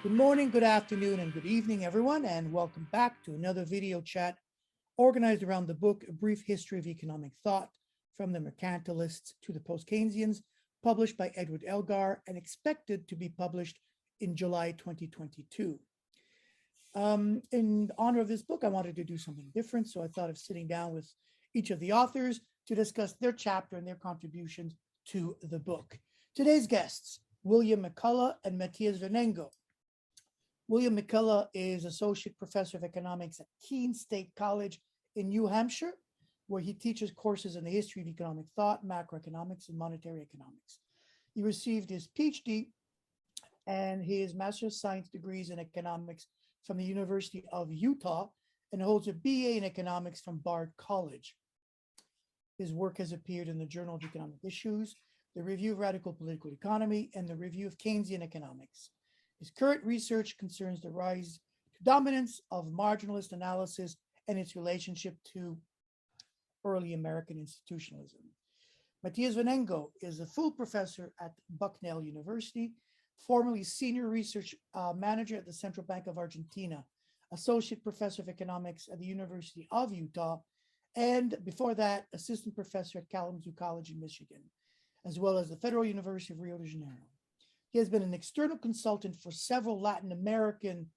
Good morning, good afternoon, and good evening, everyone, and welcome back to another video chat organized around the book A Brief History of Economic Thought from the Mercantilists to the Post-Keynesians, published by Edward Elgar and expected to be published in July 2022. In honor of this book, I wanted to do something different, so I thought of sitting down with each of the authors to discuss their chapter and their contributions to the book. Today's guests, William McColloch and Matias Vernengo. William McColloch is Associate Professor of Economics at Keene State College in New Hampshire, where he teaches courses in the history of economic thought, macroeconomics, and monetary economics. He received his PhD and his Master of Science degrees in economics from the University of Utah and holds a BA in economics from Bard College. His work has appeared in the Journal of Economic Issues, the Review of Radical Political Economy, and the Review of Keynesian Economics. His current research concerns the rise to dominance of marginalist analysis and its relationship to early American institutionalism. Matias Vernengo is a full professor at Bucknell University, formerly senior research manager at the Central Bank of Argentina, associate professor of economics at the University of Utah, and before that, assistant professor at Kalamazoo College in Michigan, as well as the Federal University of Rio de Janeiro. He has been an external consultant for several United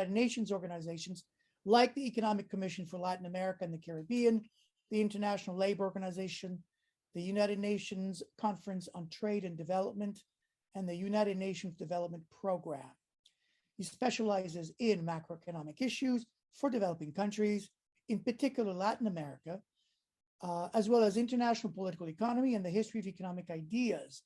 Nations organizations like the Economic Commission for Latin America and the Caribbean, the International Labor Organization, the United Nations Conference on Trade and Development, and the United Nations Development Program. He specializes in macroeconomic issues for developing countries, in particular Latin America, as well as international political economy and the history of economic ideas.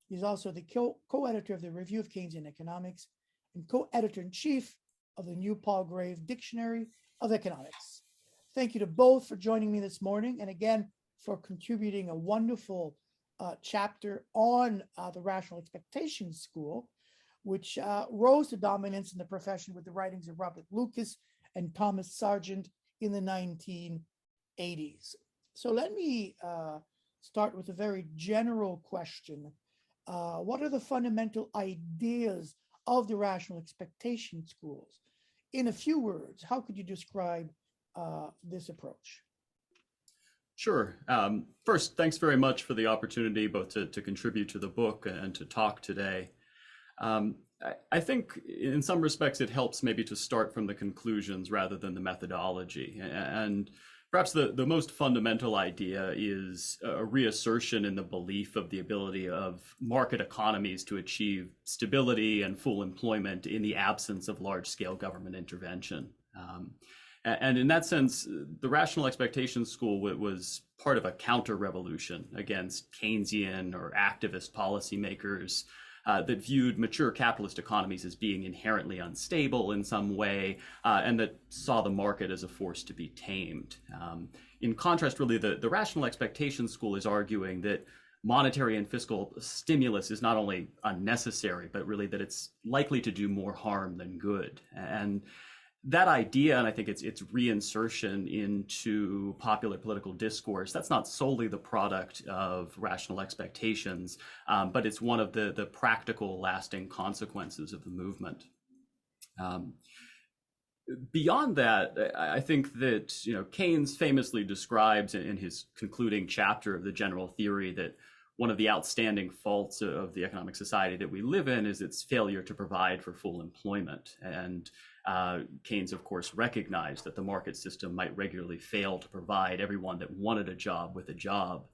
He's also the co-editor of the Review of Keynesian Economics and co-editor-in-chief of the New Palgrave Dictionary of Economics. Thank you to both for joining me this morning, and again, for contributing a wonderful chapter on the Rational Expectations School, which rose to dominance in the profession with the writings of Robert Lucas and Thomas Sargent in the 1980s. So let me start with a very general question. What are the fundamental ideas of the rational expectation schools? In a few words, how could you describe this approach? Sure. First, thanks very much for the opportunity both to contribute to the book and to talk today. I think in some respects it helps maybe to start from the conclusions rather than the methodology. And perhaps the most fundamental idea is a reassertion in the belief of the ability of market economies to achieve stability and full employment in the absence of large-scale government intervention. And in that sense, the Rational Expectations School was part of a counter-revolution against Keynesian or activist policymakers that viewed mature capitalist economies as being inherently unstable in some way, and that saw the market as a force to be tamed. In contrast, really, the Rational Expectations School is arguing that monetary and fiscal stimulus is not only unnecessary, but really that it's likely to do more harm than good. And that idea, and I think its reinsertion into popular political discourse, that's not solely the product of rational expectations, but it's one of the practical, lasting consequences of the movement. Beyond that, I think that Keynes famously describes in his concluding chapter of the general theory that one of the outstanding faults of the economic society that we live in is its failure to provide for full employment. And Keynes, of course, recognized that the market system might regularly fail to provide everyone that wanted a job with a job,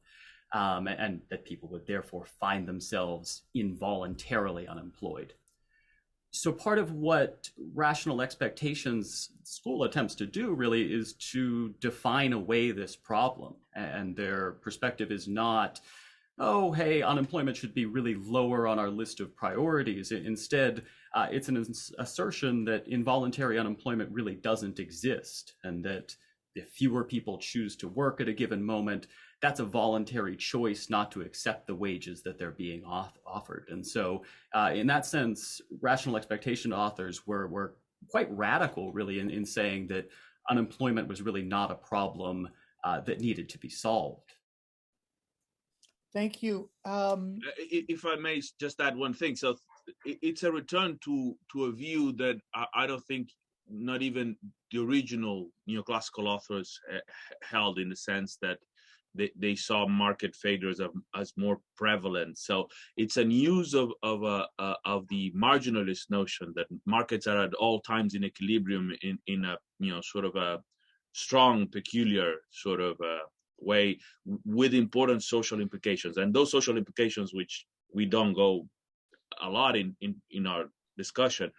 and that people would therefore find themselves involuntarily unemployed. So part of what Rational Expectations School attempts to do really is to define away this problem. And their perspective is not, oh, hey, unemployment should be really lower on our list of priorities. Instead, it's an assertion that involuntary unemployment really doesn't exist, and that if fewer people choose to work at a given moment, that's a voluntary choice not to accept the wages that they're being offered. And so in that sense, Rational Expectation authors were quite radical, really, in saying that unemployment was really not a problem that needed to be solved. Thank you. If I may just add one thing. So it's a return to a view that I don't think not even the original neoclassical authors held, in the sense that they saw market failures as more prevalent. So it's an use of the marginalist notion that markets are at all times in equilibrium in a sort of a strong, peculiar sort of way, with important social implications, and those social implications which we don't go a lot in our discussion,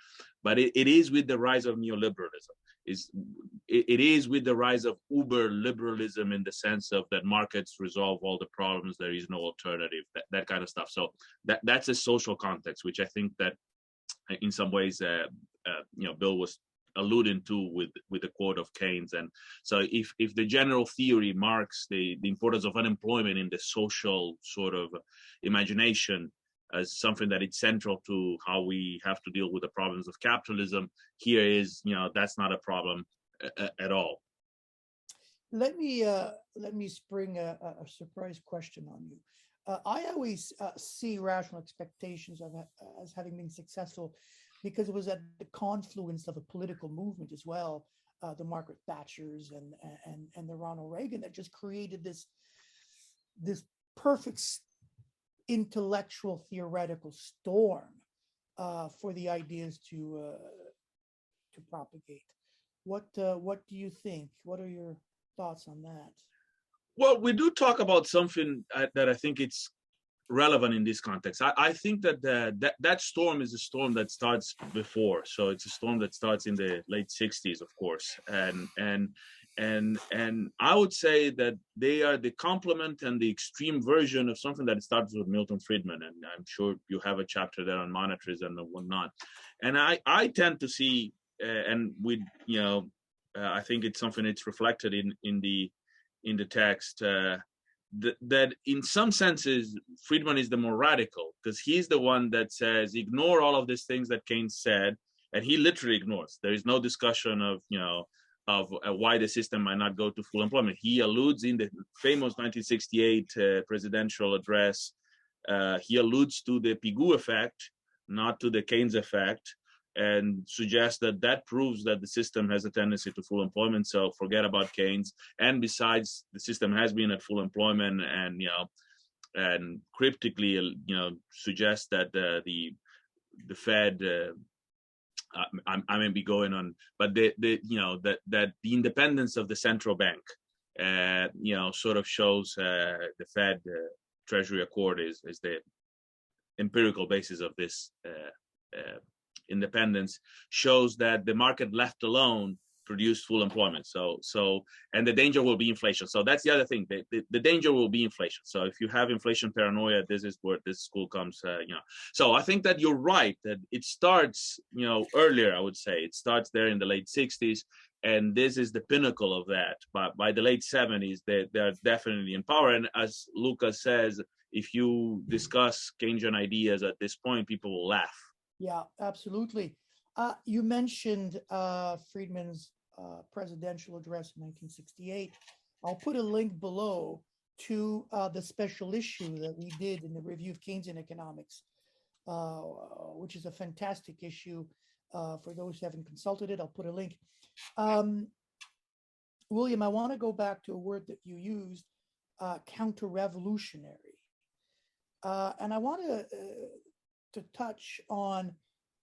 but it is with the rise of neoliberalism. It is with the rise of uber liberalism, in the sense of that markets resolve all the problems, there is no alternative, that kind of stuff. So that's a social context, which I think that in some ways Bill was alluding to with the quote of Keynes. And so if the general theory marks the importance of unemployment in the social sort of imagination as something that it's central to how we have to deal with the problems of capitalism, here is, that's not a problem at all. Let me spring a surprise question on you. I always see rational expectations as having been successful because it was at the confluence of a political movement as well, the Margaret Thatchers and the Ronald Reagan, that just created this perfect intellectual theoretical storm for the ideas to propagate. What do you think? What are your thoughts on that? Well, we do talk about something that I think it's relevant in this context. I think that that storm is a storm that starts before. So it's a storm that starts in the late 60s, of course. And I would say that they are the complement and the extreme version of something that starts with Milton Friedman. And I'm sure you have a chapter there on monetarism and whatnot. And I tend to see, and with, I think it's something that's reflected in the text, that in some senses, Friedman is the more radical, because he's the one that says, ignore all of these things that Keynes said, and he literally ignores. There is no discussion of, why the system might not go to full employment. He alludes in the famous 1968 presidential address, he alludes to the Pigou effect, not to the Keynes effect, and suggests that proves that the system has a tendency to full employment. So forget about Keynes. And besides, the system has been at full employment, and cryptically, suggests that the Fed. I may be going on, but that the independence of the central bank, sort of shows the Fed Treasury Accord is the empirical basis of this independence, shows that the market left alone produced full employment. So and the danger will be inflation. So that's the other thing. The danger will be inflation. So if you have inflation paranoia, this is where this school comes. So I think that you're right, that it starts earlier. I would say it starts there in the late 60s, and this is the pinnacle of that. But by the late 70s, they're definitely in power. And as Lucas says, if you discuss Keynesian ideas at this point, people will laugh. Yeah, absolutely. You mentioned Friedman's presidential address in 1968. I'll put a link below to the special issue that we did in the Review of Keynesian Economics, which is a fantastic issue. For those who haven't consulted it, I'll put a link. William, I want to go back to a word that you used, counter-revolutionary. And I want to touch on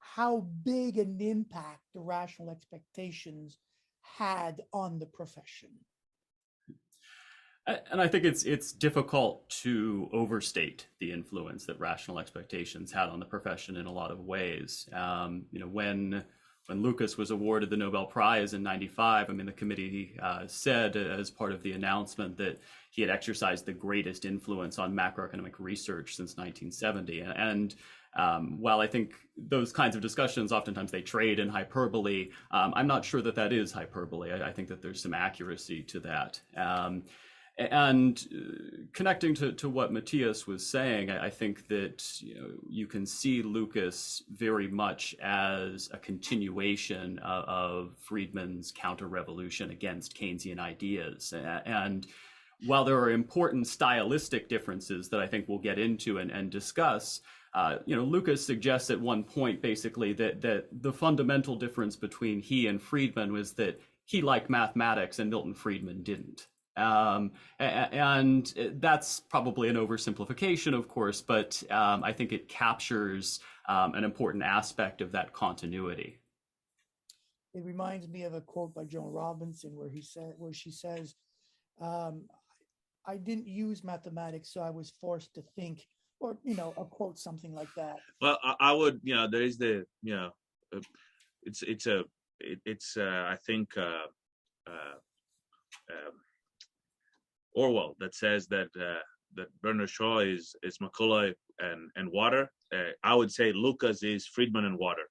how big an impact the rational expectations had on the profession. And I think it's difficult to overstate the influence that rational expectations had on the profession in a lot of ways. When Lucas was awarded the Nobel Prize in '95, the committee said as part of the announcement that he had exercised the greatest influence on macroeconomic research since 1970. And while I think those kinds of discussions, oftentimes they trade in hyperbole, I'm not sure that is hyperbole. I think that there's some accuracy to that. And connecting to what Matias was saying, I think that you can see Lucas very much as a continuation of Friedman's counter-revolution against Keynesian ideas. And while there are important stylistic differences that I think we'll get into and discuss, Lucas suggests at one point basically that the fundamental difference between he and Friedman was that he liked mathematics and Milton Friedman didn't. And that's probably an oversimplification, of course, but I think it captures an important aspect of that continuity. It reminds me of a quote by Joan Robinson where she says, I didn't use mathematics, so I was forced to think, or, a quote, something like that. Well, I would, there is the, I think, Orwell that says that Bernard Shaw is McColloch and water. I would say Lucas is Friedman and water.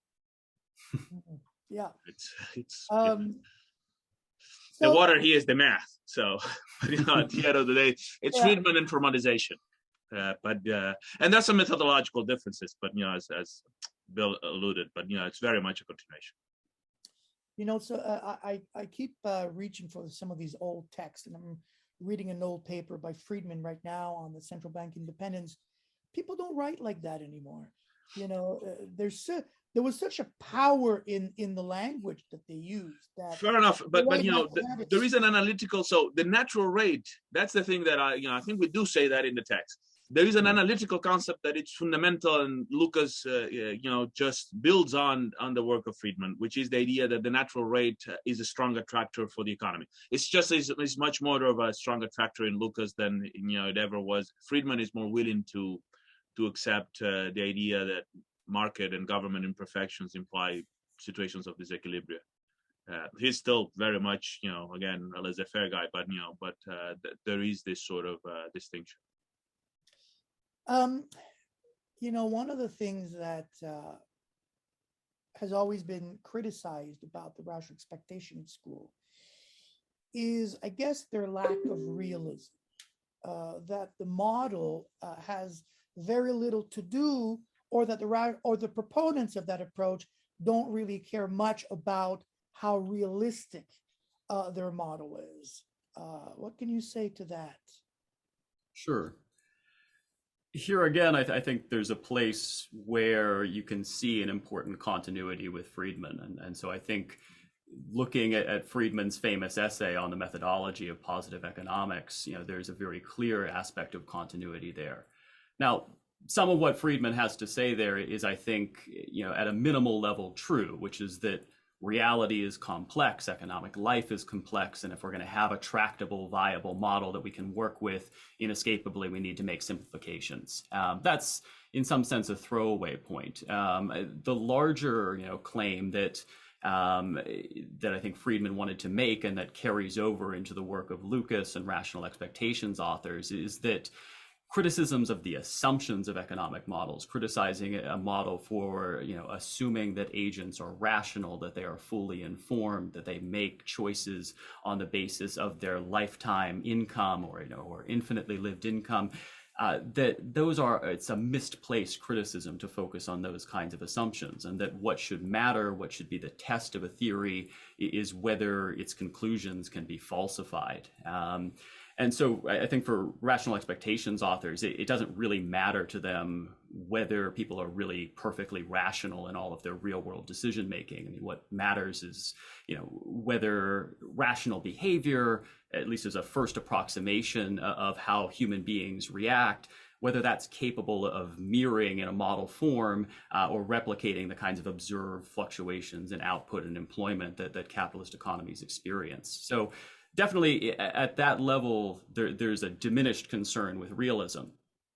Yeah. It's so, the water here is the math. So at the end of the day, it's Friedman and informatization. And there's some methodological differences, but as Bill alluded, but it's very much a continuation. So I keep reaching for some of these old texts, and I'm reading an old paper by Friedman right now on the central bank independence. People don't write like that anymore. There was such a power in the language that they used. That fair enough, but there is an analytical. So the natural rate. That's the thing that I think we do say that in the text. There is an analytical concept that it's fundamental, and Lucas, just builds on the work of Friedman, which is the idea that the natural rate is a strong attractor for the economy. It's just is much more of a strong attractor in Lucas than it ever was. Friedman is more willing to accept the idea that market and government imperfections imply situations of disequilibrium. He's still very much, again, a laissez-faire guy, but there is this sort of distinction. One of the things that has always been criticized about the rational expectation school is, I guess, their lack of realism, that the model has very little to do, or that the proponents of that approach don't really care much about how realistic their model is. What can you say to that? Sure. Here again, I think there's a place where you can see an important continuity with Friedman. And so I think looking at Friedman's famous essay on the methodology of positive economics, there's a very clear aspect of continuity there. Now, some of what Friedman has to say there is, I think, at a minimal level true, which is that reality is complex, economic life is complex, and if we're going to have a tractable, viable model that we can work with, inescapably, we need to make simplifications. That's, in some sense, a throwaway point. The larger, claim that I think Friedman wanted to make, and that carries over into the work of Lucas and rational expectations authors, is that criticisms of the assumptions of economic models, criticizing a model for, assuming that agents are rational, that they are fully informed, that they make choices on the basis of their lifetime income or infinitely lived income, it's a misplaced criticism to focus on those kinds of assumptions, and that what should matter, what should be the test of a theory, is whether its conclusions can be falsified. And so I think for rational expectations authors, it doesn't really matter to them whether people are really perfectly rational in all of their real world decision making. I mean, what matters is, whether rational behavior, at least as a first approximation of how human beings react, whether that's capable of mirroring in a model form or replicating the kinds of observed fluctuations in output and employment that capitalist economies experience. So definitely at that level, there's a diminished concern with realism.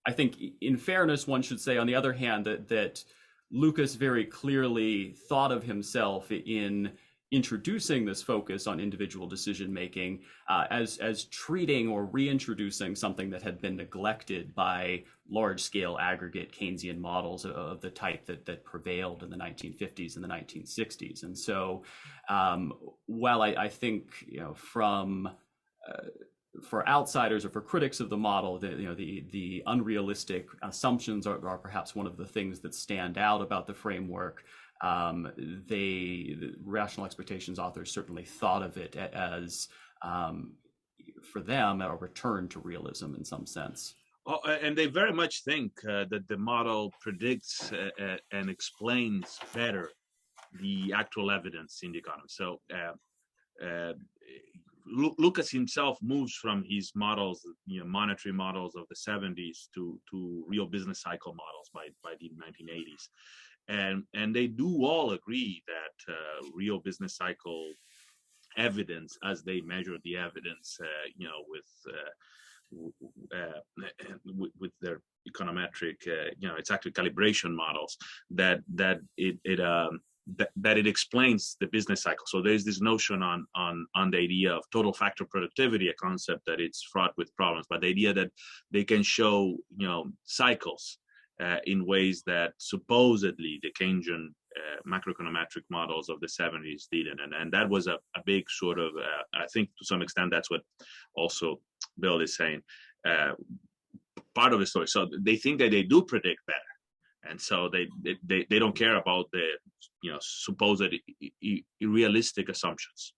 I think in fairness, one should say, on the other hand, that Lucas very clearly thought of himself in introducing this focus on individual decision-making as treating or reintroducing something that had been neglected by large-scale aggregate Keynesian models of the type that prevailed in the 1950s and the 1960s. And so while I think, for outsiders or for critics of the model, the unrealistic assumptions are perhaps one of the things that stand out about the framework. The rational expectations authors certainly thought of it as, for them, a return to realism in some sense. And they very much think that the model predicts and explains better the actual evidence in the economy. So Lucas himself moves from his models, monetary models of the 70s to real business cycle models by the 1980s. And they do all agree that real business cycle evidence, as they measure the evidence, with their econometric, it's actually calibration models, that it explains the business cycle. So there's this notion on the idea of total factor productivity, a concept that it's fraught with problems, but the idea that they can show, cycles in ways that supposedly the Keynesian macroeconometric models of the 70s didn't. And that was a big sort of, I think to some extent, that's what also Bill is saying, part of the story. So they think that they do predict better. And so they don't care about the supposed irrealistic assumptions.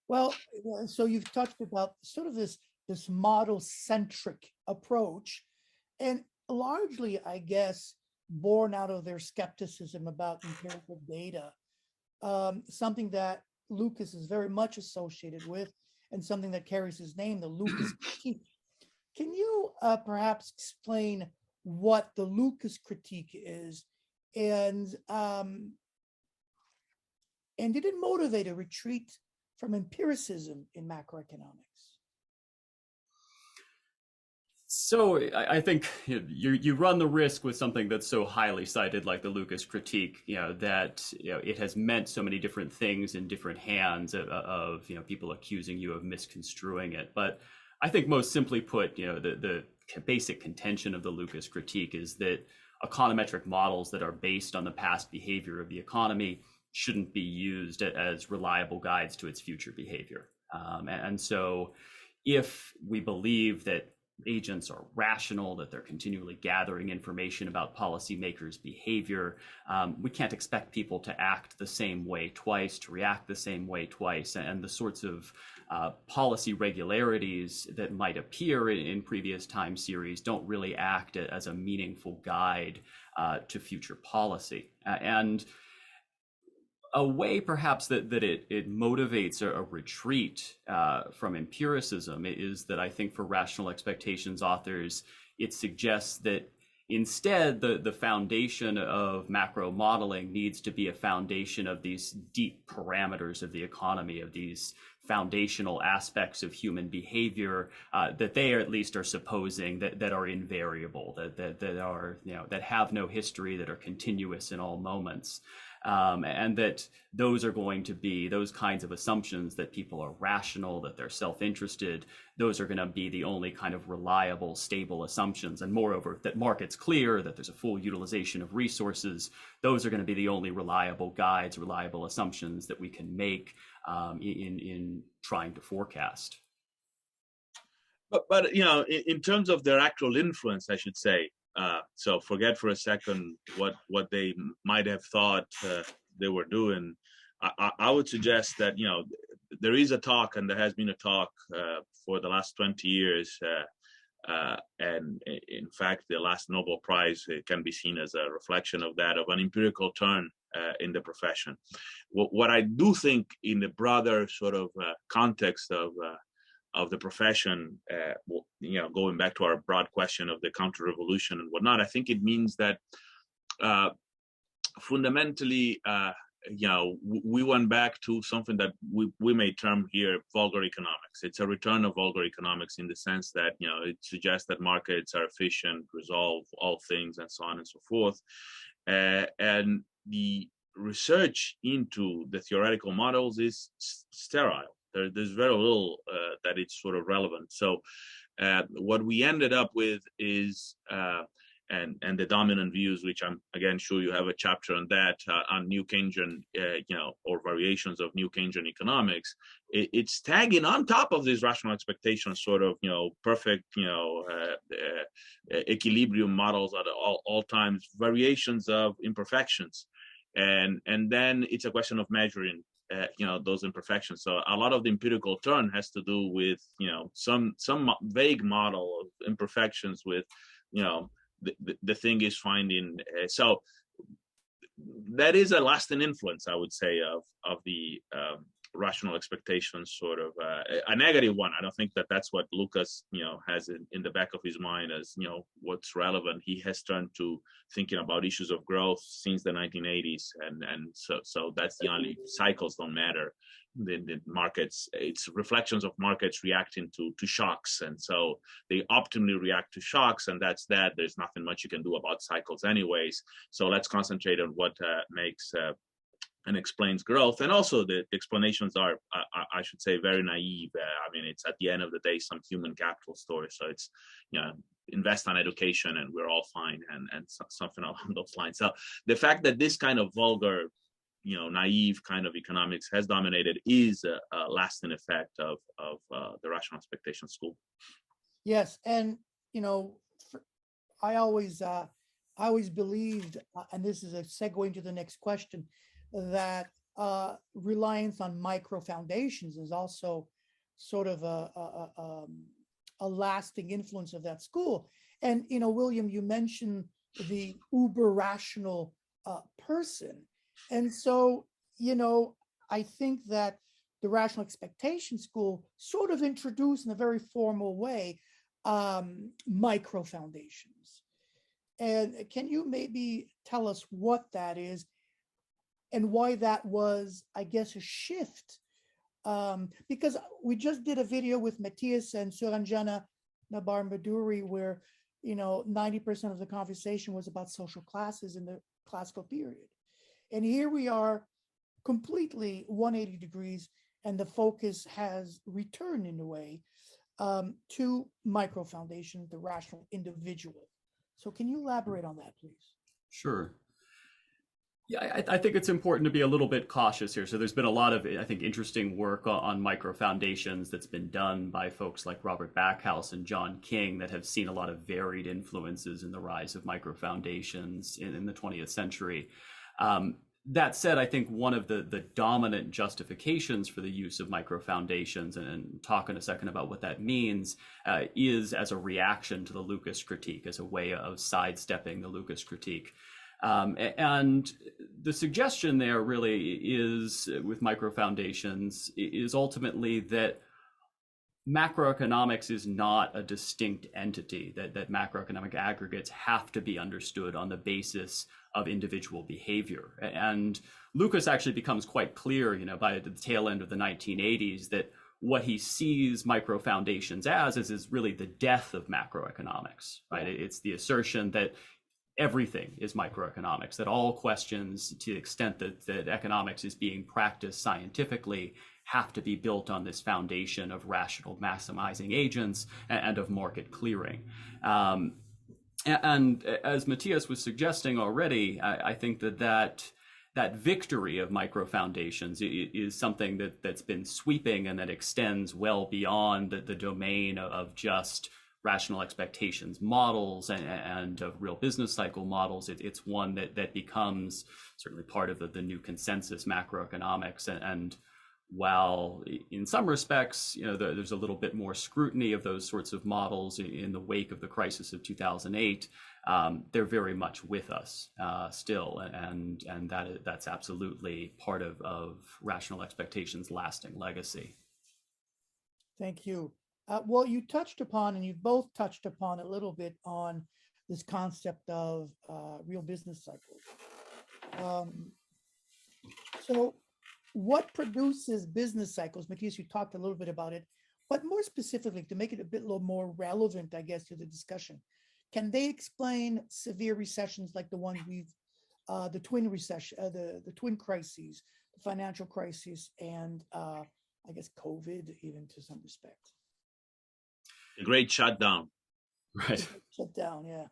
Well, so you've touched about sort of this model-centric approach, and largely, I guess, born out of their skepticism about empirical data, something that Lucas is very much associated with, and something that carries his name, the Lucas critique. Can you perhaps explain what the Lucas critique is, and did it motivate a retreat from empiricism in macroeconomics? So I think you run the risk with something that's so highly cited like the Lucas critique, that it has meant so many different things in different hands of people accusing you of misconstruing it. But I think most simply put, the basic contention of the Lucas critique is that econometric models that are based on the past behavior of the economy shouldn't be used as reliable guides to its future behavior. And so if we believe that agents are rational, that they're continually gathering information about policymakers' behavior, we can't expect people to act the same way twice, to react the same way twice, and the sorts of policy regularities that might appear in previous time series don't really act as a meaningful guide to future policy. And a way perhaps that it motivates a retreat from empiricism is that I think for rational expectations authors, it suggests that instead the foundation of macro modeling needs to be a foundation of these deep parameters of the economy, of these foundational aspects of human behavior that they at least are supposing that are invariable, that are, that have no history, that are continuous in all moments. And that those are going to be those kinds of assumptions, that people are rational, that they're self-interested. Those are going to be the only kind of reliable, stable assumptions. And moreover, that market's clear, that there's a full utilization of resources. Those are going to be the only reliable guides, reliable assumptions that we can make in trying to forecast. But in terms of their actual influence, I should say, so forget for a second what they might have thought they were doing. I would suggest that there is a talk, and there has been a talk for the last 20 years, and in fact the last Nobel Prize can be seen as a reflection of that, of an empirical turn in the profession. What I do think in the broader sort of context of the profession, going back to our broad question of the counter-revolution and whatnot, I think it means that fundamentally, we went back to something that we may term here vulgar economics. It's a return of vulgar economics in the sense that, it suggests that markets are efficient, resolve all things, and so on and so forth. And the research into the theoretical models is sterile. There's very little that it's sort of relevant. So what we ended up with is, and the dominant views, which I'm again sure you have a chapter on that, on new Keynesian, or variations of new Keynesian economics, it's tagging on top of these rational expectations, sort of, perfect, equilibrium models at all times, variations of imperfections. And then it's a question of measuring those imperfections. So a lot of the empirical turn has to do with some vague model imperfections with, the thing is finding. So that is a lasting influence, I would say, of the rational expectations, sort of a negative one. I don't think that that's what Lucas, has in the back of his mind as, what's relevant. He has turned to thinking about issues of growth since the 1980s, and so that's the only. Cycles don't matter. The markets, it's reflections of markets reacting to shocks, and so they optimally react to shocks, and that's that. There's nothing much you can do about cycles anyways. So let's concentrate on what makes and explains growth. And also the explanations are, I should say, very naive. I mean, it's at the end of the day some human capital story. So it's, invest on education and we're all fine, and something along those lines. So the fact that this kind of vulgar, naive kind of economics has dominated is a lasting effect of the rational expectation school. Yes, and I always believed, and this is a segue into the next question, that reliance on micro foundations is also sort of a lasting influence of that school. And William, you mentioned the uber rational person, and so I think that the rational expectation school sort of introduced in a very formal way micro foundations. And can you maybe tell us what that is and why that was, I guess, a shift? Because we just did a video with Matias and Suranjana Nabar-Maduri where 90% of the conversation was about social classes in the classical period. And here we are completely 180 degrees, and the focus has returned in a way to micro foundation, the rational individual. So can you elaborate on that, please? Sure. Yeah, I think it's important to be a little bit cautious here. So there's been a lot of, I think, interesting work on micro foundations that's been done by folks like Robert Backhouse and John King that have seen a lot of varied influences in the rise of micro foundations in the 20th century. That said, I think one of the dominant justifications for the use of micro foundations, and talk in a second about what that means, is as a reaction to the Lucas critique, as a way of sidestepping the Lucas critique. And the suggestion there really is, with micro foundations, is ultimately that macroeconomics is not a distinct entity, that macroeconomic aggregates have to be understood on the basis of individual behavior. And Lucas actually becomes quite clear, by the tail end of the 1980s, that what he sees micro foundations as is really the death of macroeconomics, right? It's the assertion that everything is microeconomics, that all questions, to the extent that economics is being practiced scientifically, have to be built on this foundation of rational maximizing agents and of market clearing. And as Matias was suggesting already, I think that victory of micro foundations is something that's been sweeping and that extends well beyond the domain of just rational expectations models and of real business cycle models. It's one that becomes certainly part of the new consensus macroeconomics. And while in some respects, there's a little bit more scrutiny of those sorts of models in the wake of the crisis of 2008, they're very much with us still, and that's absolutely part of rational expectations' lasting legacy. Thank you. Well, you touched upon, and you've both touched upon a little bit on this concept of real business cycles. So what produces business cycles? Matias, you talked a little bit about it, but more specifically, to make it a little more relevant, I guess, to the discussion, can they explain severe recessions like the one the twin recession, the twin crises, the financial crisis, and I guess COVID, even to some respect? The great shutdown. Right. Shutdown, yeah.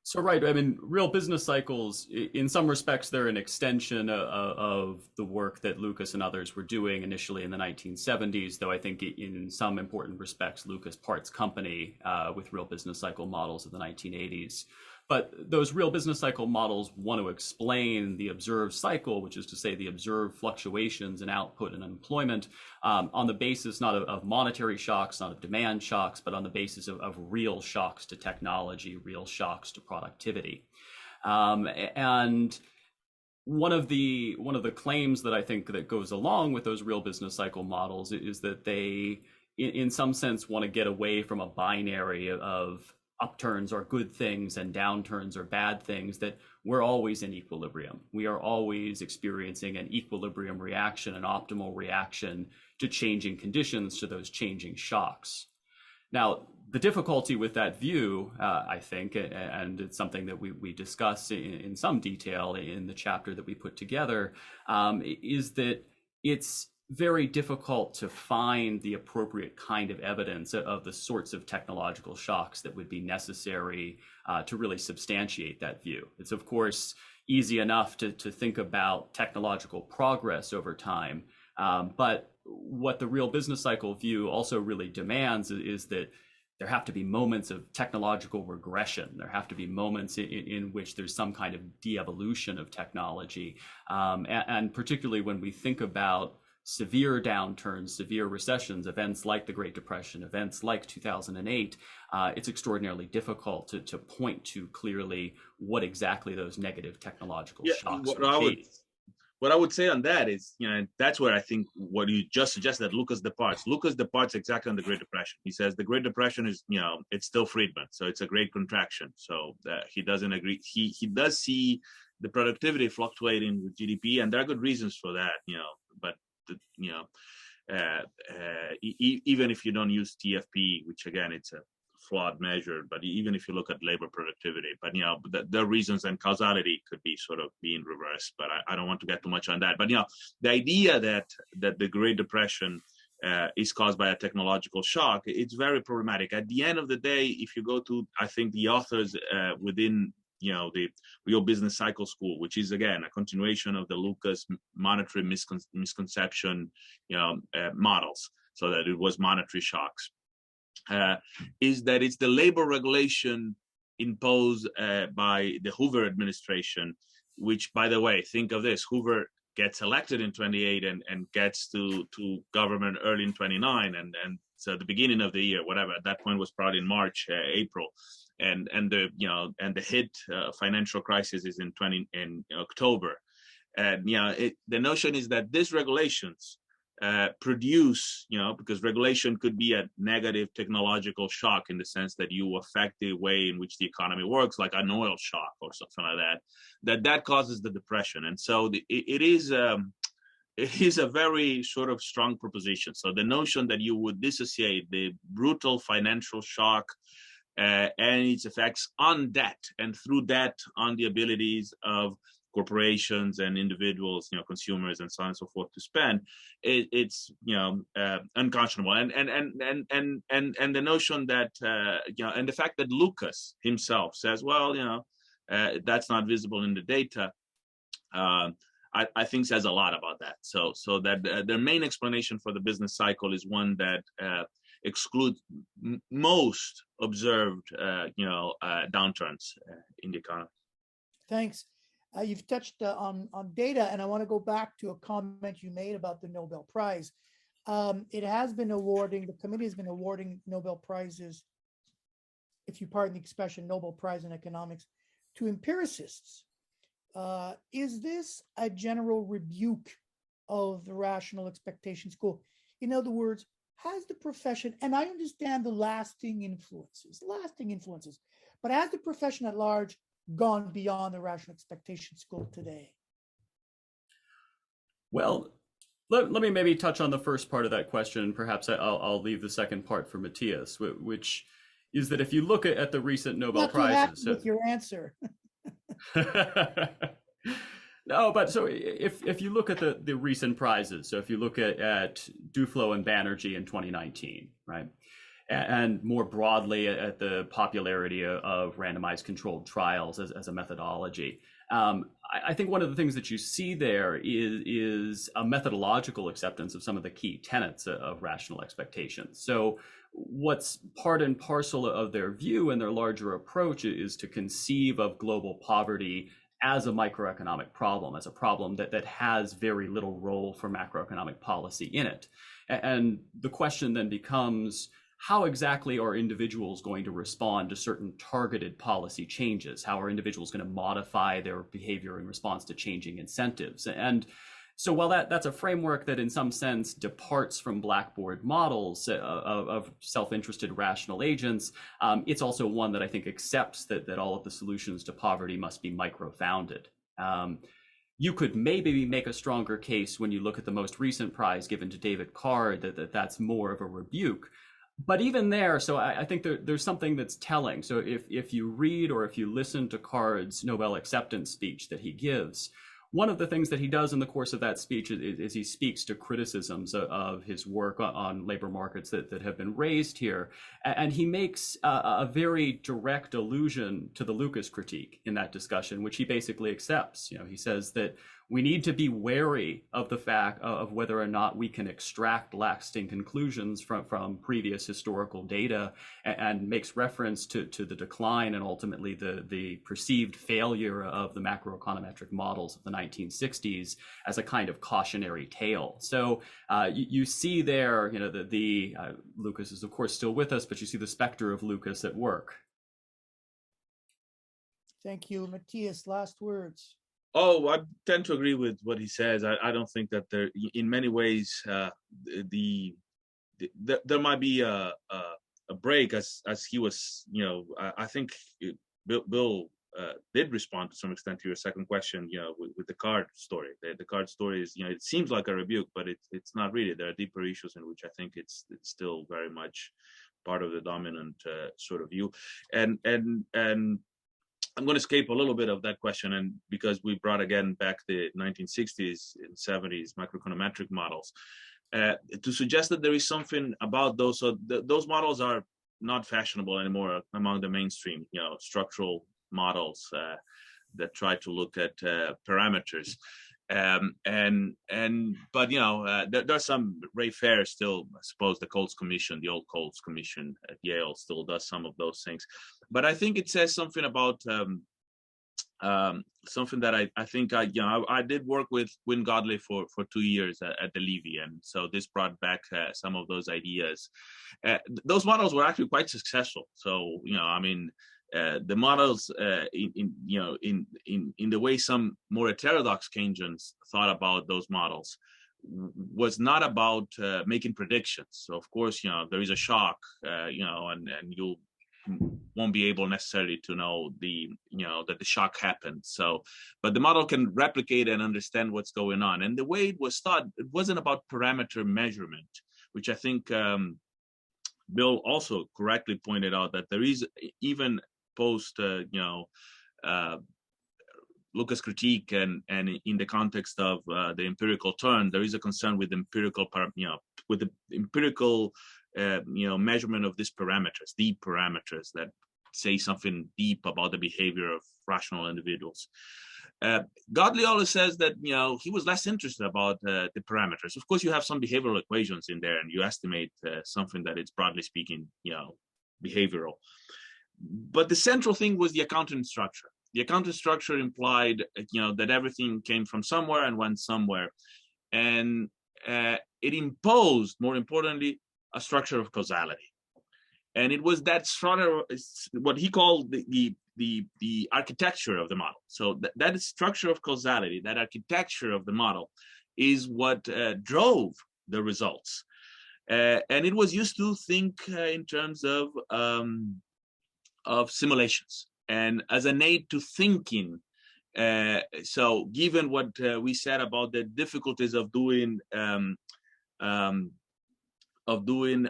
So, right, I mean, real business cycles, in some respects, they're an extension of the work that Lucas and others were doing initially in the 1970s, though I think in some important respects, Lucas parts company with real business cycle models of the 1980s. But those real business cycle models want to explain the observed cycle, which is to say the observed fluctuations in output and employment, on the basis not of monetary shocks, not of demand shocks, but on the basis of real shocks to technology, real shocks to productivity. And one of the claims that I think that goes along with those real business cycle models is that they, in some sense, want to get away from a binary of upturns are good things and downturns are bad things, that we're always in equilibrium. We are always experiencing an equilibrium reaction, an optimal reaction to changing conditions, to those changing shocks. Now, the difficulty with that view, I think, and it's something that we discuss in some detail in the chapter that we put together, is that it's very difficult to find the appropriate kind of evidence of the sorts of technological shocks that would be necessary to really substantiate that view. It's, of course, easy enough to think about technological progress over time, but what the real business cycle view also really demands is that there have to be moments of technological regression. There have to be moments in which there's some kind of de-evolution of technology. And particularly when we think about severe downturns, severe recessions, events like the Great Depression, events like 2008, it's extraordinarily difficult to point to clearly what exactly those negative technological shocks would be. What I would say on that is, that's where I think what you just suggested, Lucas departs. Lucas departs exactly on the Great Depression. He says the Great Depression is, it's still Friedman, so it's a great contraction. So he doesn't agree. He does see the productivity fluctuating with GDP, and there are good reasons for that, but even if you don't use TFP, which again, it's a flawed measure, but even if you look at labor productivity, but there are reasons, and causality could be sort of being reversed, but I don't want to get too much on that. But the idea that the Great Depression is caused by a technological shock, it's very problematic. At the end of the day, if you go to, I think, the authors within the Real Business Cycle School, which is again a continuation of the Lucas monetary misconception models, so that it was monetary shocks, is that it's the labor regulation imposed by the Hoover administration, which, by the way, think of this, Hoover gets elected in 28 and gets to government early in 29, and so the beginning of the year, whatever, at that point was probably in March, April, and the hit financial crisis is in October. And the notion is that these regulations produce, because regulation could be a negative technological shock in the sense that you affect the way in which the economy works, like an oil shock or something like that causes the depression. And so it is a very sort of strong proposition. So the notion that you would dissociate the brutal financial shock and its effects on debt, and through debt on the abilities of corporations and individuals, consumers and so on and so forth to spend, it's unconscionable. And the notion that and the fact that Lucas himself says, well, that's not visible in the data, I think says a lot about that. So that the main explanation for the business cycle is one that excludes most observed downturns in the economy. Thanks. You've touched on data, and I want to go back to a comment you made about the Nobel Prize. It has been awarding, the committee has been awarding Nobel Prizes, if you pardon the expression, Nobel Prize in economics, to empiricists. Is this a general rebuke of the rational expectation school? In other words, has the profession, and I understand the lasting influences, but has the profession at large gone beyond the rational expectation school today? Well, let me maybe touch on the first part of that question, and perhaps I'll leave the second part for Matias, which is that if you look at the recent Nobel Prizes, with your answer. No, but so if you look at the recent prizes, so if you look at Duflo and Banerjee in 2019, right? And more broadly at the popularity of randomized controlled trials as a methodology. I think one of the things that you see there is a methodological acceptance of some of the key tenets of rational expectations. So what's part and parcel of their view and their larger approach is to conceive of global poverty as a microeconomic problem, as a problem that has very little role for macroeconomic policy in it. And the question then becomes, how exactly are individuals going to respond to certain targeted policy changes? How are individuals going to modify their behavior in response to changing incentives? And so while that's a framework that in some sense departs from blackboard models of self-interested rational agents, it's also one that I think accepts that all of the solutions to poverty must be micro-founded. You could maybe make a stronger case when you look at the most recent prize given to David Card that's more of a rebuke. But even there, so I think there's something that's telling. So if you read or if you listen to Card's Nobel acceptance speech that he gives, one of the things that he does in the course of that speech is he speaks to criticisms of his work on labor markets that have been raised here. And he makes a very direct allusion to the Lucas critique in that discussion, which he basically accepts. He says that we need to be wary of the fact of whether or not we can extract lasting conclusions from previous historical data, and makes reference to the decline and ultimately the perceived failure of the macroeconometric models of the 1960s as a kind of cautionary tale. So you see there, the Lucas is of course still with us, but you see the specter of Lucas at work. Thank you. Matias, last words. Oh, I tend to agree with what he says. I don't think that there, in many ways, there might be a break as he was. I think Bill did respond to some extent to your second question. With the Card story. The Card story is, it seems like a rebuke, but it's not really. There are deeper issues in which I think it's still very much part of the dominant sort of view, and I'm going to escape a little bit of that question, and because we brought again back the 1960s and 70s macroeconometric models, to suggest that there is something about those. So those models are not fashionable anymore among the mainstream, structural models that try to look at parameters. But there's some Ray Fair still, I suppose the Coles Commission, the old Coles Commission at Yale still does some of those things. But I think it says something about something that I think I did work with Wynne Godley for 2 years at the Levy, and so this brought back some of those ideas. Those models were actually quite successful. So the models in the way some more heterodox Keynesians thought about those models was not about making predictions. So of course, there is a shock, and you won't be able necessarily to know that the shock happened. So, but the model can replicate and understand what's going on. And the way it was thought, it wasn't about parameter measurement, which I think Bill also correctly pointed out that there is, even post Lucas critique and in the context of the empirical turn, there is a concern with empirical with the empirical measurement of these parameters, deep parameters that say something deep about the behavior of rational individuals. Godley always says that he was less interested about the parameters. Of course, you have some behavioral equations in there, and you estimate something that is broadly speaking behavioral. But the central thing was the accounting structure. The accounting structure implied, that everything came from somewhere and went somewhere, and it imposed, more importantly, a structure of causality. And it was that structure, what he called the architecture of the model. So that structure of causality, that architecture of the model, is what drove the results. And it was used to think in terms of simulations and as an aid to thinking. So given what we said about the difficulties of doing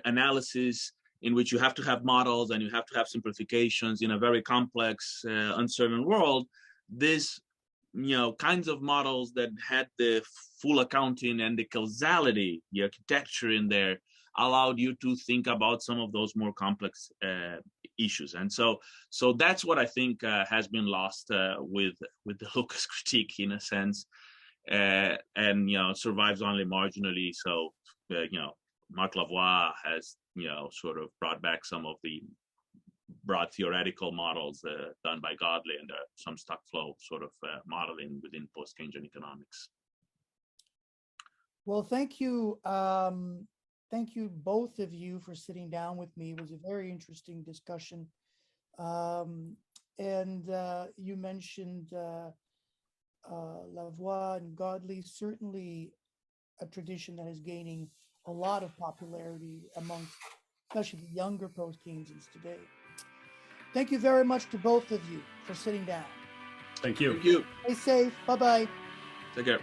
analysis in which you have to have models and you have to have simplifications in a very complex, uncertain world, this kinds of models that had the full accounting and the causality, the architecture in there, allowed you to think about some of those more complex issues. And so that's what I think has been lost with the Lucas critique, in a sense, and survives only marginally. So Marc Lavoie has sort of brought back some of the broad theoretical models done by Godley, and some stock flow sort of modeling within post-Keynesian economics. Well, thank you. Thank you, both of you, for sitting down with me. It was a very interesting discussion. And you mentioned Lavoie and Godley, certainly a tradition that is gaining a lot of popularity amongst especially the younger post-Keynesians today. Thank you very much to both of you for sitting down. Thank you. Thank you. Stay safe. Bye-bye. Take care.